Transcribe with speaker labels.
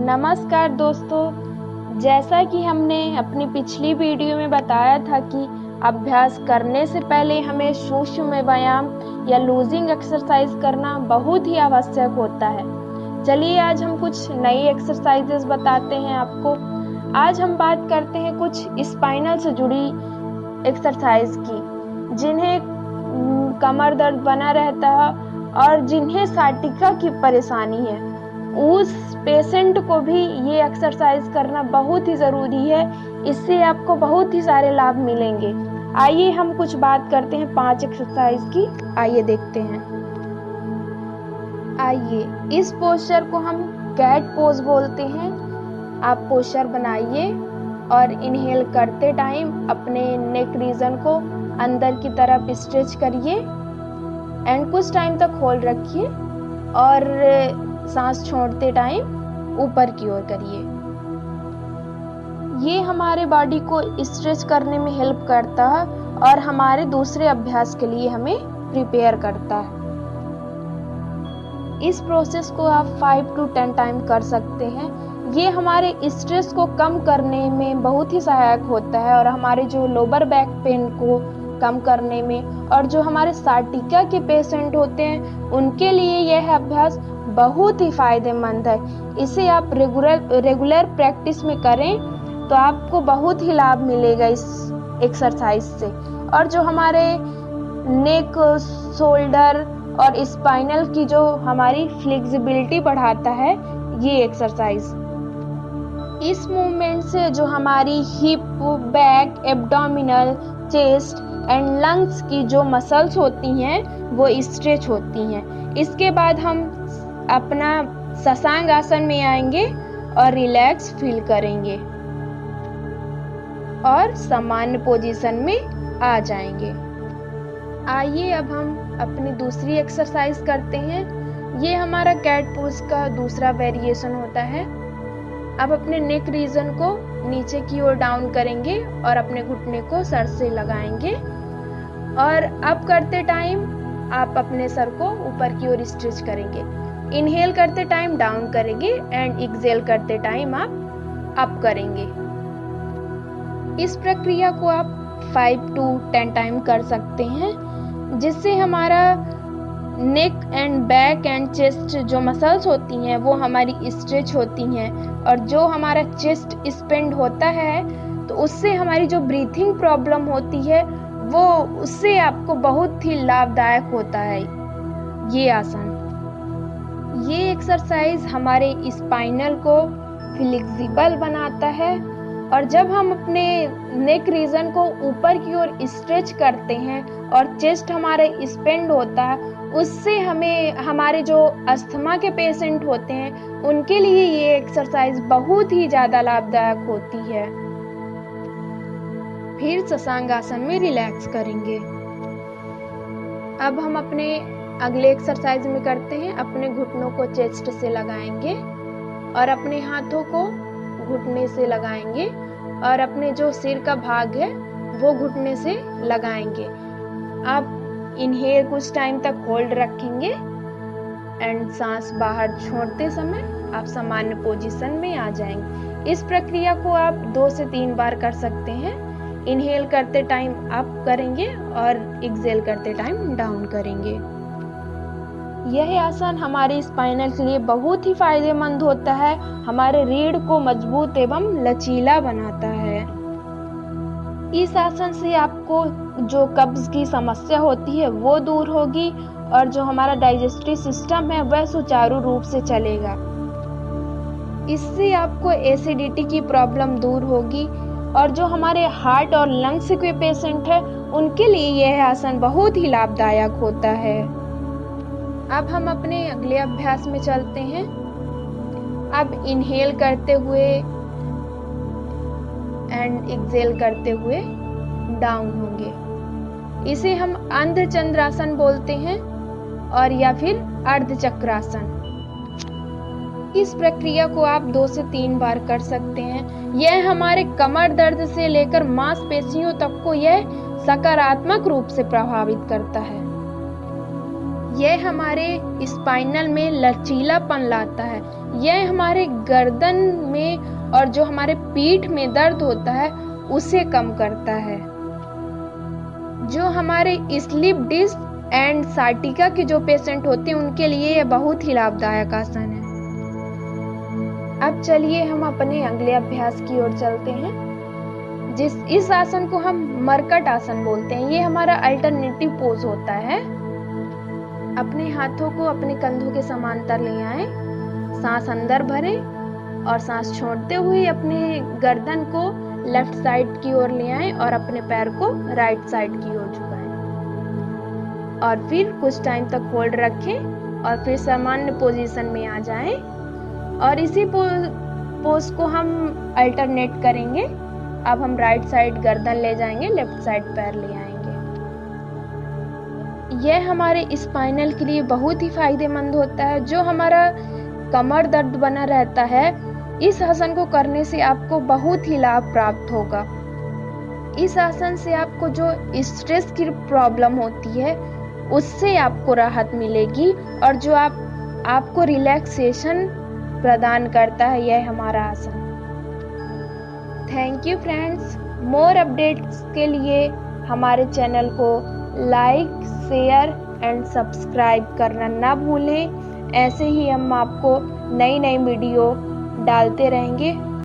Speaker 1: नमस्कार दोस्तों, जैसा कि हमने अपनी पिछली वीडियो में बताया था कि अभ्यास करने से पहले हमें सूक्ष्म व्यायाम या लूजिंग एक्सरसाइज करना बहुत ही आवश्यक होता है। चलिए आज हम कुछ नई एक्सरसाइजेस बताते हैं आपको। आज हम बात करते हैं कुछ स्पाइनल से जुड़ी एक्सरसाइज की, जिन्हें कमर दर्द बना रहता है और जिन्हें साटिका की परेशानी है, उस पेशेंट को भी ये एक्सरसाइज करना बहुत ही ज़रूरी है। इससे आपको बहुत ही सारे लाभ मिलेंगे। आइए हम कुछ बात करते हैं 5 एक्सरसाइज की। आइए देखते हैं। आइए, इस पोस्चर को हम कैट पोज बोलते हैं। आप पोस्चर बनाइए और इनहेल करते टाइम अपने नेक रीजन को अंदर की तरफ स्ट्रेच करिए एंड कुछ टाइम तक होल्ड रखिए और सांस छोड़ते टाइम ऊपर की ओर करिए। ये हमारे बॉडी को स्ट्रेच करने में हेल्प करता है और हमारे दूसरे अभ्यास के लिए हमें प्रिपेयर करता है। इस प्रोसेस को आप 5 to 10 टाइम कर सकते हैं। ये हमारे स्ट्रेस को कम करने में बहुत ही सहायक होता है और हमारे जो लोअर बैक पेन को कम करने में, और जो हमारे साटिका के पेशेंट होते हैं उनके लिए यह अभ्यास बहुत ही फायदेमंद है। इसे आप रेगुलर प्रैक्टिस में करें तो आपको बहुत ही लाभ मिलेगा इस एक्सरसाइज से। और जो हमारे नेक, शोल्डर और स्पाइनल की जो हमारी फ्लेक्सिबिलिटी बढ़ाता है ये एक्सरसाइज। इस मूवमेंट से जो हमारी hip, back, abdominal, chest and lungs की जो मसल्स होती हैं वो स्ट्रेच होती हैं। इसके बाद हम अपना शशांक आसन में आएंगे और रिलैक्स फील करेंगे और सामान्य पोजीशन में आ जाएंगे। आइए अब हम अपनी दूसरी एक्सरसाइज करते हैं। ये हमारा कैट पोज का दूसरा वेरिएशन होता है। अब अपने नेक रीजन को नीचे की ओर डाउन करेंगे और अपने घुटने को सर से लगाएंगे और अप करते टाइम आप अपने सर को ऊपर की ओर स्ट्रेच करेंगे। इनहेल करते टाइम डाउन करेंगे एंड एक्सहेल करते टाइम आप अप करेंगे। इस प्रक्रिया को आप 5 to 10 टाइम कर सकते हैं, जिससे हमारा neck and back and chest जो मसल्स होती हैं वो हमारी स्ट्रेच होती हैं और जो हमारा चेस्ट स्पेंड होता है तो उससे हमारी जो ब्रीथिंग प्रॉब्लम होती है वो उससे आपको बहुत ही लाभदायक होता है ये आसन। ये एक्सरसाइज हमारे स्पाइनल को फ्लेक्सिबल बनाता है और जब हम अपने नेक रीजन को ऊपर की ओर स्ट्रेच करते हैं और चेस्ट हमारा स्पेंड होता है, उससे हमें हमारे जो अस्थमा के पेशेंट होते हैं उनके लिए ये एक्सरसाइज बहुत ही ज़्यादा लाभदायक होती है। फिर शशांक आसन में रिलैक्स करेंगे। अब हम अपने अगले एक्सरसाइज में करते हैं। अपने घुटनों को चेस्ट से लगाएंगे और अपने हाथों को घुटने से लगाएंगे और अपने जो सिर का भाग है वो घुटने से लगाएंगे। आप इनहेल कुछ टाइम तक होल्ड रखेंगे एंड सांस बाहर छोड़ते समय आप सामान्य पोजीशन में आ जाएंगे। इस प्रक्रिया को आप 2 से 3 बार कर सकते हैं। इनहेल करते टाइम अप करेंगे और एक्सहेल करते टाइम डाउन करेंगे। यह आसन हमारे स्पाइनल के लिए बहुत ही फायदेमंद होता है। हमारे रीढ़ को मजबूत एवं लचीला बनाता है। इस आसन से आपको जो कब्ज की समस्या होती है वो दूर होगी और जो हमारा डाइजेस्टिव सिस्टम है वह सुचारू रूप से चलेगा। इससे आपको एसिडिटी की प्रॉब्लम दूर होगी और जो हमारे हार्ट और लंग्स के पेशेंट हैं उनके लिए यह आसन बहुत ही लाभदायक होता है। अब हम अपने अगले अभ्यास में चलते हैं। अब इनहेल करते हुए एंड एक्सहेल करते हुए डाउन होंगे। इसे हम अर्धचंद्रासन बोलते हैं और या फिर अर्धचक्रासन। इस प्रक्रिया को आप 2 से 3 बार कर सकते हैं। यह हमारे कमर दर्द से लेकर मांसपेशियों तक को यह सकारात्मक रूप से प्रभावित करता है। यह हमारे स्पाइनल में लचीलापन लाता है। यह हमारे गर्दन में और जो हमारे पीठ में दर्द होता है उसे कम करता है। जो हमारे स्लीप डिस्क एंड साइटिका के जो पेशेंट होते हैं उनके लिए यह बहुत ही लाभदायक आसन है। अब चलिए हम अपने अगले अभ्यास की ओर चलते हैं। इस आसन को हम मरकट आसन बोलते हैं। ये हमारा अल्टरनेटिव पोज होता है। अपने हाथों को अपने कंधों के समांतर ले आए, सांस अंदर भरें और सांस छोड़ते हुए अपने गर्दन को लेफ्ट साइड की ओर ले आए और अपने पैर को राइट साइड की ओर झुकाएं और फिर कुछ टाइम तक होल्ड रखें और फिर सामान्य पोजीशन में आ जाएं और इसी पोज को हम अल्टरनेट करेंगे। अब हम राइट साइड गर्दन ले जाएंगे, लेफ्ट साइड पैर ले आएंगे। यह हमारे स्पाइनल के लिए बहुत ही फायदेमंद होता है। जो हमारा कमर दर्द बना रहता है, इस आसन को करने से आपको बहुत ही लाभ प्राप्त होगा। इस आसन से आपको जो स्ट्रेस की प्रॉब्लम होती है उससे आपको राहत मिलेगी और जो आपको रिलैक्सेशन प्रदान करता है यह हमारा आसन। Thank you friends. More updates के लिए हमारे चैनल को लाइक, शेयर एंड सब्सक्राइब करना ना भूलें। ऐसे ही हम आपको नई वीडियो डालते रहेंगे।